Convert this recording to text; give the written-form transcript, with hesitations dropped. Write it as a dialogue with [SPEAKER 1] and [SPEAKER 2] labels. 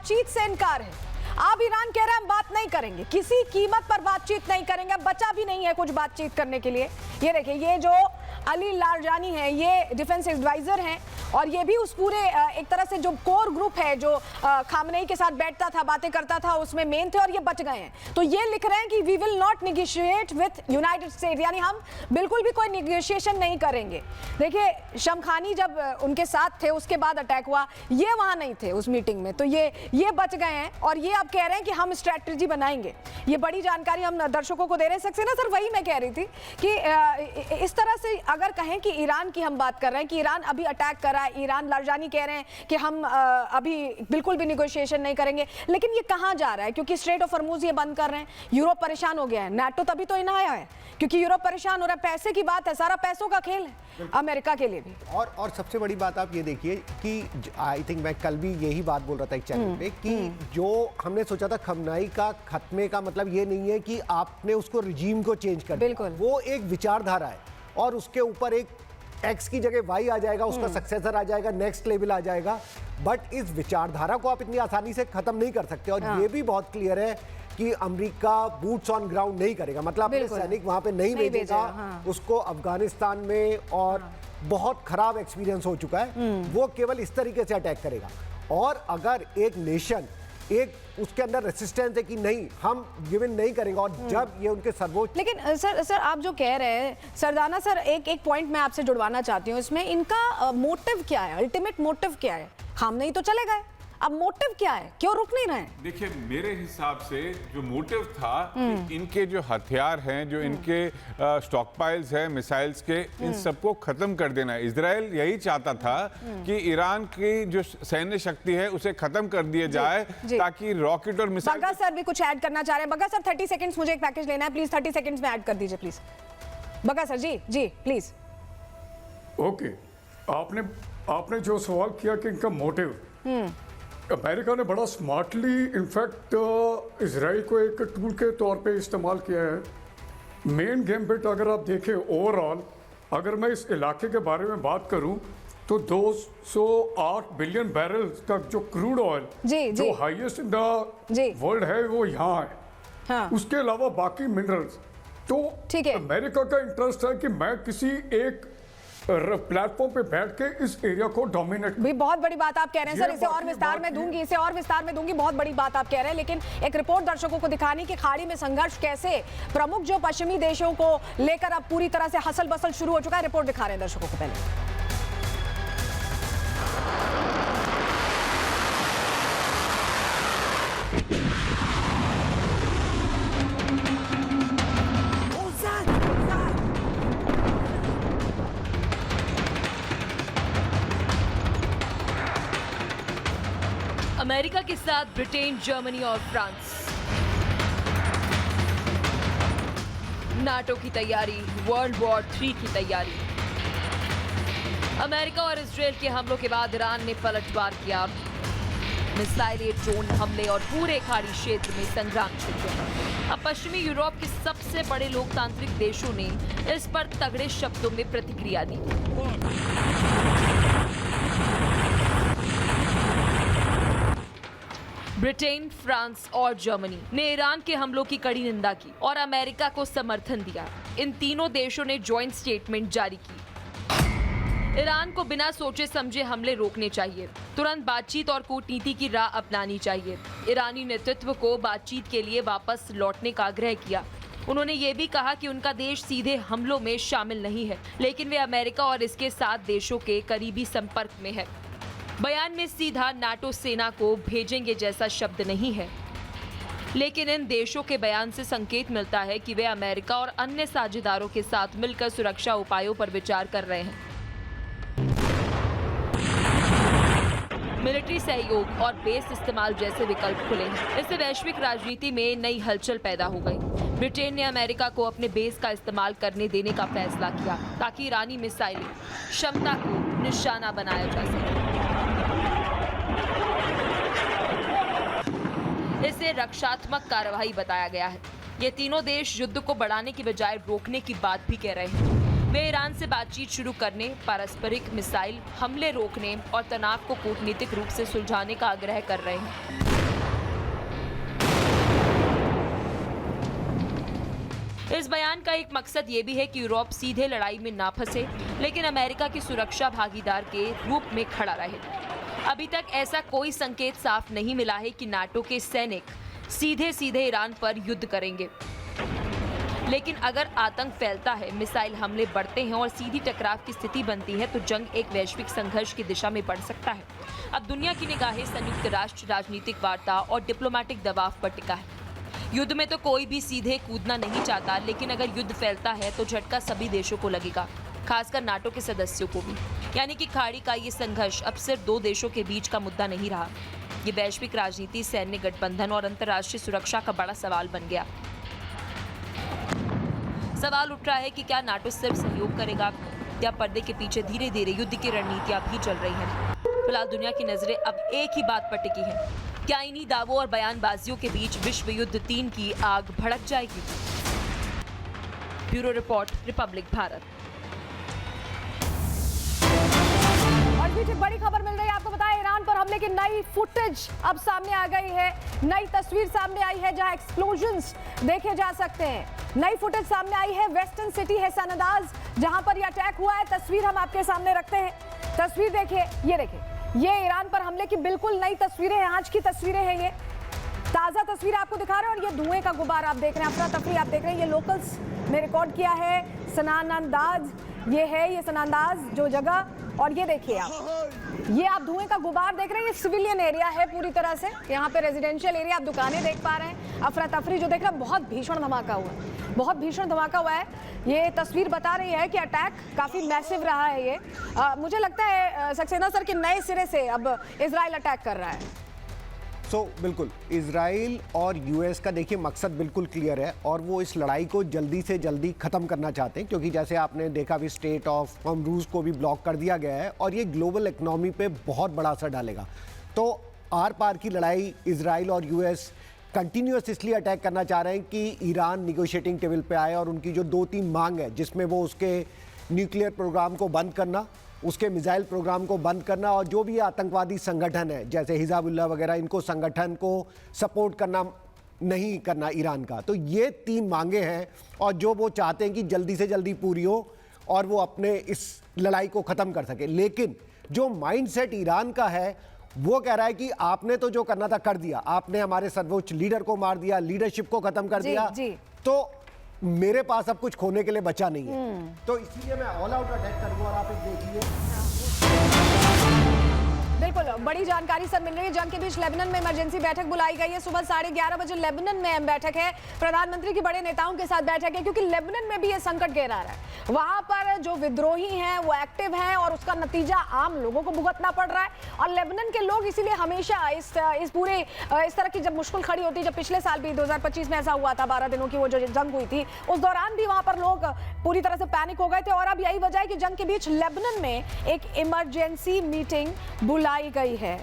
[SPEAKER 1] बातचीत से इनकार है। अब ईरान कह रहा है हम बात नहीं करेंगे, किसी कीमत पर बातचीत नहीं करेंगे, अब बचा भी नहीं है कुछ बातचीत करने के लिए। ये देखिए, ये जो अली लारजानी है ये डिफेंस एडवाइजर हैं और ये भी उस पूरे एक तरह से जो कोर ग्रुप है जो खामनेई के साथ बैठता था, बातें करता था, उसमें मेन थे और ये बच गए हैं। तो ये लिख रहे हैं कि we will not negotiate with United State, यानी हम बिल्कुल भी कोई नेगोशिएशन नहीं करेंगे। देखिए, शमखानी जब उनके साथ थे उसके बाद अटैक हुआ, ये वहां नहीं थे उस मीटिंग में, तो ये बच गए हैं और ये अब कह रहे हैं कि हम स्ट्रैटेजी बनाएंगे। ये बड़ी जानकारी हम दर्शकों को दे रहे हैं। सक्सेना सर, वही मैं कह रही थी कि इस तरह से अगर कहें कि ईरान की हम बात कर रहे हैं कि ईरान अभी अटैक कर रहा है, ईरान लारजानी कह रहे हैं कि हम अभी बिल्कुल भी नेगोशिएशन नहीं करेंगे, लेकिन ये कहां जा रहा है? क्योंकि स्ट्रेट ऑफ हॉर्मुज ये बंद कर रहे हैं, यूरोप परेशान हो गया है, नाटो तभी तो इन आया है क्योंकि यूरोप परेशान हो रहा है। पैसे की बात है, सारा पैसों का खेल है अमेरिका के लिए भी।
[SPEAKER 2] और सबसे बड़ी बात आप ये देखिए कि आई थिंक मैं कल भी यही बात बोल रहा था एक चैनल पे कि जो हमने सोचा था खमनाई का खत्मे का मतलब ये नहीं है कि आपने उसको रिजीम को चेंज कर दिया,
[SPEAKER 1] बिल्कुल
[SPEAKER 2] वो एक विचारधारा है और उसके ऊपर एक एक्स की जगह वाई आ जाएगा, उसका सक्सेसर आ जाएगा, नेक्स्ट लेवल आ जाएगा। बट इस विचारधारा को आप इतनी आसानी से खत्म नहीं कर सकते और ये भी बहुत क्लियर है कि अमेरिका बूट्स ऑन ग्राउंड नहीं करेगा, मतलब अपने सैनिक वहां पे नहीं भेजेगा। उसको अफगानिस्तान में और बहुत खराब एक्सपीरियंस हो चुका है, वो केवल इस तरीके से अटैक करेगा। और अगर एक नेशन एक उसके अंदर रेसिस्टेंस है कि नहीं हम गिव इन नहीं करेंगे और जब ये उनके सर्वोच्च।
[SPEAKER 1] लेकिन सर आप जो कह रहे हैं सरदाना सर, एक पॉइंट मैं आपसे जुड़वाना चाहती हूँ इसमें, इनका मोटिव क्या है, अल्टीमेट मोटिव क्या है? खामनेई तो चले गए, अब मोटिव क्या है, क्यों रुक नहीं रहे?
[SPEAKER 3] देखिए, मेरे हिसाब से जो मोटिव था कि इनके जो हथियार हैं, जो इनके स्टॉक पाइल्स हैं मिसाइल्स के, इन सबको खत्म कर देना है। इजराइल यही चाहता था कि ईरान की जो सैन्य शक्ति है उसे खत्म कर दिया जाए ताकि रॉकेट और मिसाइल।
[SPEAKER 1] बग्गा सर भी कुछ ऐड करना चाह रहे हैं। बग्गा सर 30 सेकंड्स, मुझे एक पैकेज लेना है, प्लीज 30 सेकंड्स में ऐड कर दीजिए please. Bagga sir ji please.
[SPEAKER 4] Okay, आपने जो सवाल किया कि इनका मोटिव, अमेरिका ने बड़ा स्मार्टली इनफैक्ट इजराइल को एक टूल के तौर पे इस्तेमाल किया है। मेन गेम बिट अगर आप देखें ओवरऑल, अगर मैं इस इलाके के बारे में बात करूं तो 208 बिलियन बैरल तक जो क्रूड ऑयल जो हाईएस्ट इन द वर्ल्ड है वो यहाँ है।
[SPEAKER 1] हाँ।
[SPEAKER 4] उसके अलावा बाकी मिनरल्स, तो अमेरिका का इंटरेस्ट है कि मैं किसी एक प्लेटफॉर्म पे बैठ के इस एरिया को डोमिनेट।
[SPEAKER 1] भी बहुत बड़ी बात आप कह रहे हैं सर, इसे और विस्तार में दूंगी, बहुत बड़ी बात आप कह रहे हैं, लेकिन एक रिपोर्ट दर्शकों को दिखानी कि खाड़ी में संघर्ष कैसे प्रमुख जो पश्चिमी देशों को लेकर अब पूरी तरह से हसल बसल शुरू हो चुका है। रिपोर्ट दिखा रहे हैं दर्शकों को पहले।
[SPEAKER 5] अमेरिका के साथ ब्रिटेन, जर्मनी और फ्रांस। नाटो की तैयारी, वर्ल्ड वॉर 3 की तैयारी। अमेरिका और इजरायल के हमलों के बाद ईरान ने पलटवार किया। मिसाइलें, ड्रोन हमले और पूरे खाड़ी क्षेत्र में संग्राम छिड़ गया। अब पश्चिमी यूरोप के सबसे बड़े लोकतांत्रिक देशों ने इस पर तगड़े शब्दों में प्रतिक्रिया दी। ब्रिटेन, फ्रांस और जर्मनी ने ईरान के हमलों की कड़ी निंदा की और अमेरिका को समर्थन दिया। इन तीनों देशों ने जॉइंट स्टेटमेंट जारी की। ईरान को बिना सोचे समझे हमले रोकने चाहिए, तुरंत बातचीत और कूटनीति की राह अपनानी चाहिए। ईरानी नेतृत्व को बातचीत के लिए वापस लौटने का आग्रह किया। उन्होंने ये भी कहा कि उनका देश सीधे हमलों में शामिल नहीं है, लेकिन वे अमेरिका और इसके 7 देशों के करीबी संपर्क में है। बयान में सीधा नाटो सेना को भेजेंगे जैसा शब्द नहीं है, लेकिन इन देशों के बयान से संकेत मिलता है कि वे अमेरिका और अन्य साझेदारों के साथ मिलकर सुरक्षा उपायों पर विचार कर रहे हैं। मिलिट्री सहयोग और बेस इस्तेमाल जैसे विकल्प खुले हैं। इससे वैश्विक राजनीति में नई हलचल पैदा हो गई। ब्रिटेन ने अमेरिका को अपने बेस का इस्तेमाल करने देने का फैसला किया ताकि ईरानी मिसाइल क्षमता को निशाना बनाया जा सके। इसे रक्षात्मक कार्रवाई बताया गया है। ये तीनों देश युद्ध को बढ़ाने की बजाय रोकने की बात भी कह रहे हैं। वे ईरान से बातचीत शुरू करने, पारस्परिक मिसाइल हमले रोकने और तनाव को कूटनीतिक रूप से सुलझाने का आग्रह कर रहे हैं। इस बयान का एक मकसद ये भी है कि यूरोप सीधे लड़ाई में ना फंसे, लेकिन अमेरिका की सुरक्षा भागीदार के रूप में खड़ा रहे। अभी तक ऐसा कोई संकेत साफ नहीं मिला है कि नाटो के सैनिक सीधे सीधे ईरान पर युद्ध करेंगे, लेकिन अगर आतंक फैलता है, मिसाइल हमले बढ़ते हैं और सीधी टकराव की स्थिति बनती है तो जंग एक वैश्विक संघर्ष की दिशा में बढ़ सकता है। अब दुनिया की निगाहें संयुक्त राष्ट्र राजनीतिक वार्ता और डिप्लोमेटिक दबाव पर टिका है। युद्ध में तो कोई भी सीधे कूदना नहीं चाहता, लेकिन अगर युद्ध फैलता है तो झटका सभी देशों को लगेगा, खासकर नाटो के सदस्यों को भी। यानी कि खाड़ी का ये संघर्ष अब सिर्फ दो देशों के बीच का मुद्दा नहीं रहा, ये वैश्विक राजनीति, सैन्य गठबंधन और अंतर्राष्ट्रीय सुरक्षा का बड़ा सवाल बन गया। सवाल उठ रहा है कि क्या नाटो सिर्फ सहयोग करेगा या पर्दे के पीछे धीरे धीरे युद्ध की रणनीतियां भी चल रही हैं। फिलहाल दुनिया की नजरें अब एक ही बात पर टिकी है, क्या इन्हीं दावों और बयानबाजियों के बीच विश्व युद्ध 3 की आग भड़क जाएगी? Bureau report, Republic Bharat.
[SPEAKER 1] और बीच एक बड़ी खबर मिल रही है, आपको बताया ईरान पर हमले की नई फुटेज अब सामने आ गई है, नई तस्वीर सामने आई है जहां एक्सप्लोजन्स देखे जा सकते हैं। नई फुटेज सामने आई है, वेस्टर्न सिटी है सनदाज, जहां पर यह अटैक हुआ है। तस्वीर हम आपके सामने रखते हैं, तस्वीर देखिए, ये देखिए, ये ईरान पर हमले की बिल्कुल नई तस्वीरें हैं, आज की तस्वीरें हैं, ये ताज़ा तस्वीर आपको दिखा रहे हैं। और ये धुएं का गुबार आप देख रहे हैं, अफरा तफरी आप देख रहे हैं, ये लोकल्स ने रिकॉर्ड किया है। सनानंदाज ये है, ये सनानंदाज जो जगह, और ये देखिए आप, ये आप धुएं का गुबार देख रहे हैं, ये सिविलियन एरिया है पूरी तरह से, यहाँ पे रेजिडेंशियल एरिया, आप दुकानें देख पा रहे हैं। अफरा तफरी जो देख रहे हैं, बहुत भीषण धमाका हुआ है, बहुत भीषण धमाका हुआ है। ये तस्वीर बता रही है कि अटैक काफ़ी मैसिव रहा है ये। मुझे लगता है सक्सेना सर कि नए सिरे से अब इजराइल अटैक कर रहा है।
[SPEAKER 2] बिल्कुल इजराइल और यूएस का देखिए मकसद बिल्कुल क्लियर है, और वो इस लड़ाई को जल्दी से जल्दी ख़त्म करना चाहते हैं, क्योंकि जैसे आपने देखा भी स्टेट ऑफ हॉर्मुज़ को भी ब्लॉक कर दिया गया है और ये ग्लोबल इकनॉमी पे बहुत बड़ा असर डालेगा। तो आर पार की लड़ाई इजराइल और यूएस कंटिन्यूस इसलिए अटैक करना चाह रहे हैं कि ईरान निगोशिएटिंग टेबल पे आए और उनकी जो 2-3 मांग है, जिसमें वो उसके न्यूक्लियर प्रोग्राम को बंद करना, उसके मिसाइल प्रोग्राम को बंद करना, और जो भी आतंकवादी संगठन है जैसे हिज़बुल्लाह वगैरह, इनको संगठन को सपोर्ट करना नहीं करना ईरान का। तो ये 3 मांगे हैं और जो वो चाहते हैं कि जल्दी से जल्दी पूरी हो और वो अपने इस लड़ाई को ख़त्म कर सके। लेकिन जो माइंडसेट ईरान का है वो कह रहा है कि आपने तो जो करना था कर दिया, आपने हमारे सर्वोच्च लीडर को मार दिया, लीडरशिप को खत्म कर दिया, तो मेरे पास अब कुछ खोने के लिए बचा नहीं है, तो इसीलिए मैं ऑल आउट अटैक करूंगा। और आप एक देखिए,
[SPEAKER 1] बिल्कुल बड़ी जानकारी सर मिल रही है। जंग के बीच लेबनान में इमरजेंसी बैठक बुलाई गई है, सुबह 11:30 बजे लेबनान में बैठक है, प्रधानमंत्री की बड़े नेताओं के साथ बैठक है, क्योंकि लेबनान में भी ये संकट गहरा रहा है। वहां पर जो विद्रोही हैं वो एक्टिव हैं और उसका नतीजा आम लोगों को भुगतना पड़ रहा है। और लेबनान के लोग इसीलिए हमेशा इस तरह की जब मुश्किल खड़ी होती है, जब पिछले साल भी 2025 में ऐसा हुआ था, 12 दिनों की वो जो जंग हुई थी, उस दौरान भी वहां पर लोग पूरी तरह से पैनिक हो गए थे। और अब यही वजह है कि जंग के बीच लेबनान में एक इमरजेंसी मीटिंग बुलाई गई है।